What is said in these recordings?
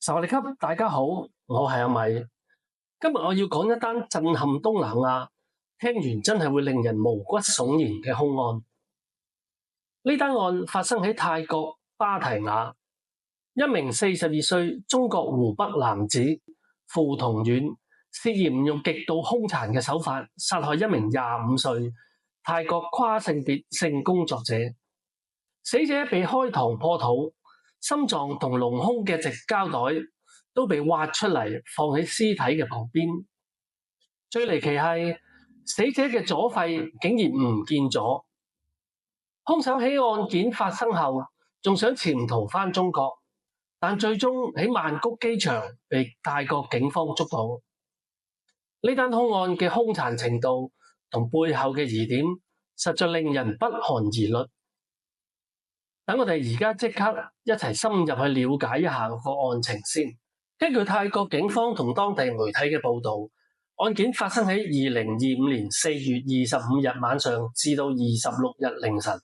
薩瓦迪卡，大家好，我係阿米。今日我要講一單震撼東南亞，聽完真係會令人毛骨悚然嘅兇案。呢單案發生喺泰國芭提雅，一名42歲中國湖北男子傅同遠涉嫌用極度兇殘嘅手法殺害一名25歲泰國跨性別性工作者。死者被開膛破肚，心臟同隆胸嘅直膠袋都被挖出嚟放喺屍體嘅旁邊。最離奇係死者嘅左肺竟然唔見咗。兇手喺案件發生後仲想潛逃返中國，但最終喺曼谷機場被泰國警方捉到。呢單兇案嘅兇殘程度同背後嘅疑點，實在令人不寒而慄。等我哋而家即刻一齊深入去了解一下個案情先。根據泰國警方同當地媒體嘅報導，案件發生喺2025年4月25日晚上至到26日凌晨，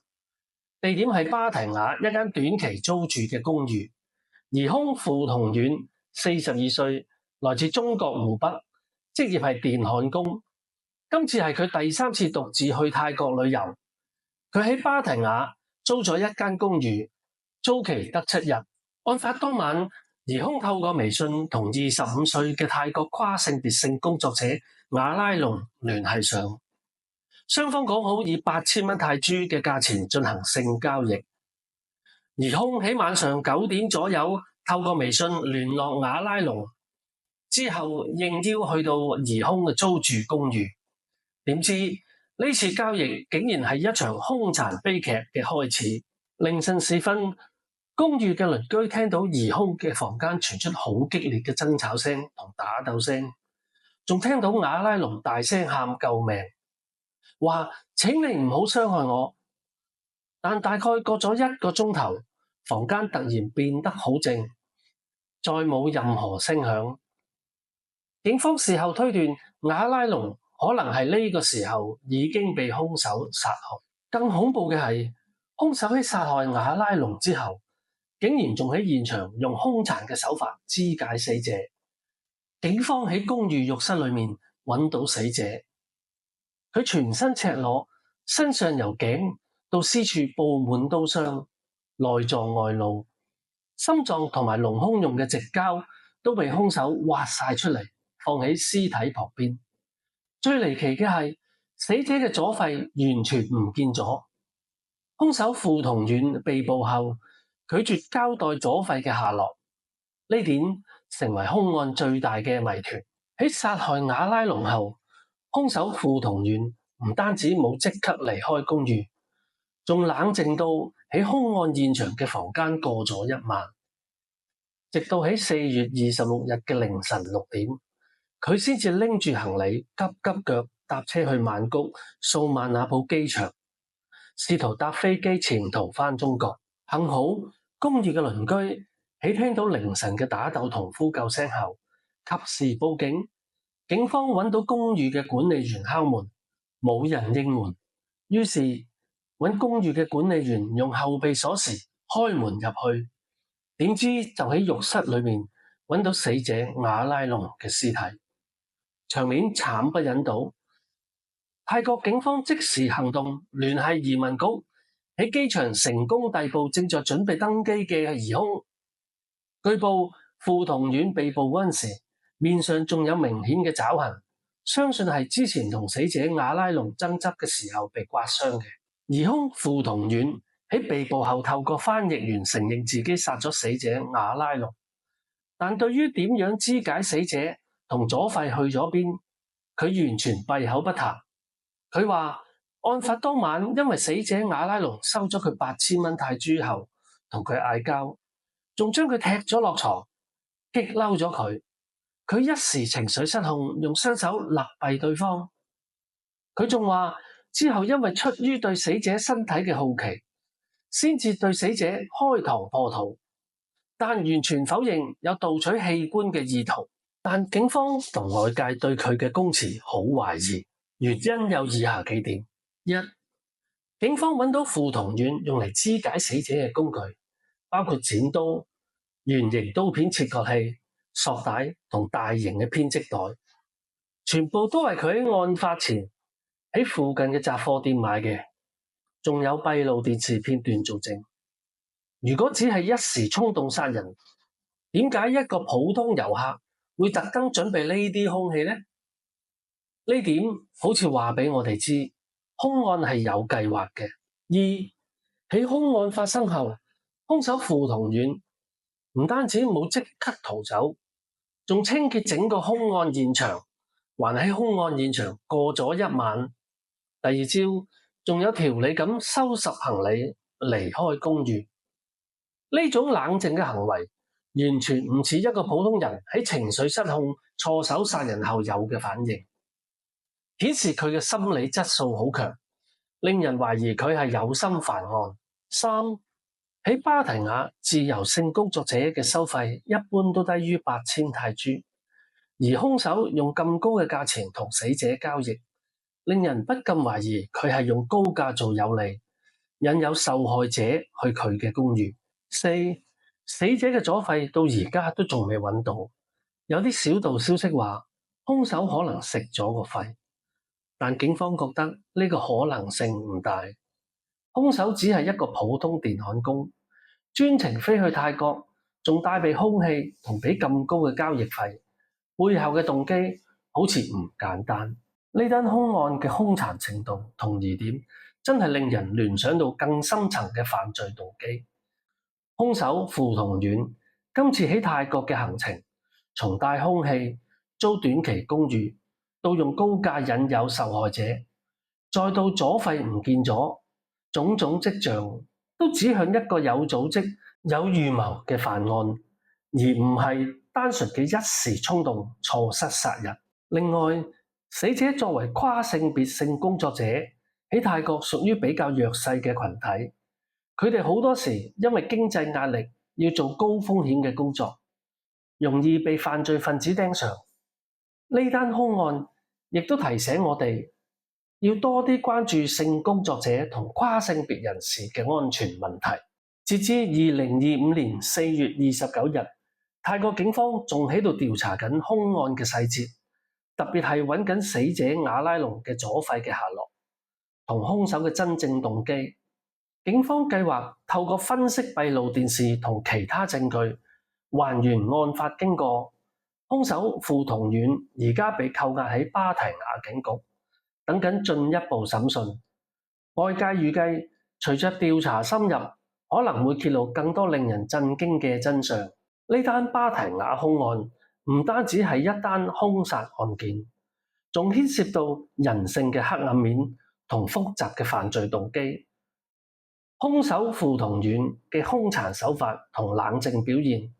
地點係芭提雅一間短期租住嘅公寓。疑兇傅同遠42歲，來自中國湖北，職業係電焊工。今次係佢第3次獨自去泰國旅遊。佢喺芭提雅租咗一間公寓，租期得7日。案發當晚，疑兇透過微信同25歲嘅泰國跨性別性工作者瓦拉隆聯繫上，雙方講好以8000蚊泰銖嘅價錢進行性交易。疑兇喺晚上9點左右透過微信聯絡瓦拉隆，之後應邀去到疑兇嘅租住公寓。點知呢次交易竟然係一場兇殘悲劇嘅開始。凌晨時分，公寓嘅鄰居聽到疑兇嘅房間傳出好激烈嘅爭吵聲同打鬥聲，仲聽到瓦拉隆大聲喊救命，話請你唔好傷害我。但大概過咗1個鐘頭，房間突然變得好靜，再冇任何聲響。警方事後推斷瓦拉隆可能係呢個時候已經被兇手殺害。更恐怖嘅係，兇手喺殺害瓦拉隆之後，竟然仲喺現場用兇殘嘅手法肢解死者。警方喺公寓浴室裏面揾到死者，佢全身赤裸，身上由頸到私處布滿刀傷，內臟外露，心臟同埋隆胸用嘅直膠都被兇手挖晒出嚟，放喺屍體旁邊。最離奇嘅係，死者嘅左肺完全唔見咗。兇手傅同遠被捕後拒絕交代左肺嘅下落，呢點成為兇案最大嘅謎團。喺殺害瓦拉隆後，兇手傅同遠唔單止冇即刻離開公寓，仲冷靜到喺兇案現場嘅房間過咗1晚，直到喺4月26日嘅凌晨6點，佢先至拎住行李急急腳搭車去曼谷素萬那普機場，試圖搭飛機潛逃返中國。幸好公寓嘅鄰居喺聽到凌晨嘅打鬥同呼救聲後，及時報警。警方揾到公寓嘅管理員敲門，冇人應門，於是揾公寓嘅管理員用後備鎖匙開門入去，點知就喺浴室裏面揾到死者瓦拉隆嘅屍體，場面慘不忍睹。泰國警方即時行動，聯繫移民局，喺機場成功逮捕正在準備登機嘅疑兇。據報，傅同遠被捕嗰陣時，面上仲有明顯嘅爪痕，相信係之前同死者瓦拉隆爭執嘅時候被刮傷嘅。疑兇傅同遠喺被捕後透過翻譯員承認自己殺咗死者瓦拉隆，但對於點樣肢解死者同左肺去咗邊，佢完全閉口不談。佢話案發當晚因為死者瓦拉隆收咗佢8000蚊泰銖後，同佢嗌交，仲將佢踢咗落床，激嬲咗佢。佢一時情緒失控，用雙手勒斃對方。佢仲話之後因為出於對死者身體嘅好奇，先至對死者開膛破肚，但完全否認有盜取器官嘅意圖。但警方同外界對佢嘅供詞好懷疑，原因有以下幾點：一、警方揾到傅同遠用嚟肢解死者嘅工具，包括剪刀、圓形刀片切割器、索帶同大型嘅編織袋，全部都係佢喺案發前喺附近嘅雜貨店買嘅，仲有閉路電視片段做證。如果只係一時衝動殺人，點解一個普通遊客會特登準備呢啲兇器呢？呢點好似話俾我哋知，兇案係有計劃嘅。二，喺兇案發生後，兇手傅同遠唔單止冇即刻逃走，仲清潔整個兇案現場，還喺兇案現場過咗一晚。第二朝，仲有條理咁收拾行李離開公寓。呢種冷靜嘅行為，完全唔似一個普通人喺情緒失控、錯手殺人後有嘅反應，顯示佢嘅心理質素好強，令人懷疑佢係有心犯案。三，喺芭提雅，自由性工作者嘅收費一般都低於8000泰銖，而兇手用咁高嘅價錢同死者交易，令人不禁懷疑佢係用高價做有利，引誘受害者去佢嘅公寓。四，死者嘅左肺到而家都仲未揾到，有啲小道消息話兇手可能食咗個肺，但警方覺得呢個可能性唔大。兇手只係一個普通電焊工，專程飛去泰國，仲帶備兇器同俾咁高嘅交易費，背後嘅動機好似唔簡單。呢單兇案嘅兇殘程度同疑點真係令人聯想到更深層嘅犯罪動機。兇手傅同遠今次喺泰國嘅行程，從帶兇器、租短期公寓，到用高價引誘受害者，再到左肺唔見咗，種種跡象都指向一個有組織、有預謀嘅犯案，而唔係單純嘅一時衝動錯失殺人。另外，死者作為跨性別性工作者，喺泰國屬於比較弱勢嘅群體。佢哋好多時因為經濟壓力要做高風險嘅工作，容易被犯罪分子盯上。呢單兇案亦都提醒我哋要多啲關注性工作者同跨性別人士嘅安全問題。截至2025年4月29日，泰國警方仲喺度調查緊兇案嘅細節，特別係揾緊死者亞拉隆嘅左肺嘅下落，同兇手嘅真正動機。警方計劃透過分析閉路電視同其他證據，還原案發經過。兇手傅同遠而家被扣押喺芭提雅警局，等緊進一步審訊。外界預計，隨着調查深入，可能會揭露更多令人震驚嘅真相。呢單芭提雅兇案唔單止係一單兇殺案件，仲牽涉到人性嘅黑暗面同複雜嘅犯罪動機。兇手傅同遠嘅兇殘手法同冷靜表現，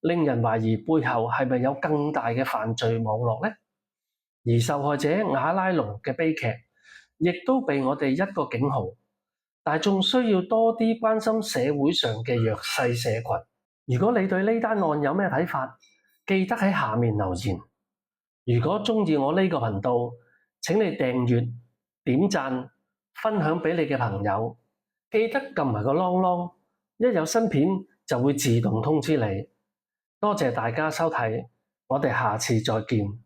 令人懷疑背後係咪有更大嘅犯罪網絡呢？而受害者亞拉隆嘅悲劇，亦都被我哋一個警號，但仲需要多啲關心社會上嘅弱勢社群。如果你對呢單案有咩睇法，記得喺下面留言。如果鍾意我呢個頻道，請你訂閱、點讚、分享俾你嘅朋友。記得撳埋個啷啷，一有新片就會自動通知你。多謝大家收睇，我哋下次再見。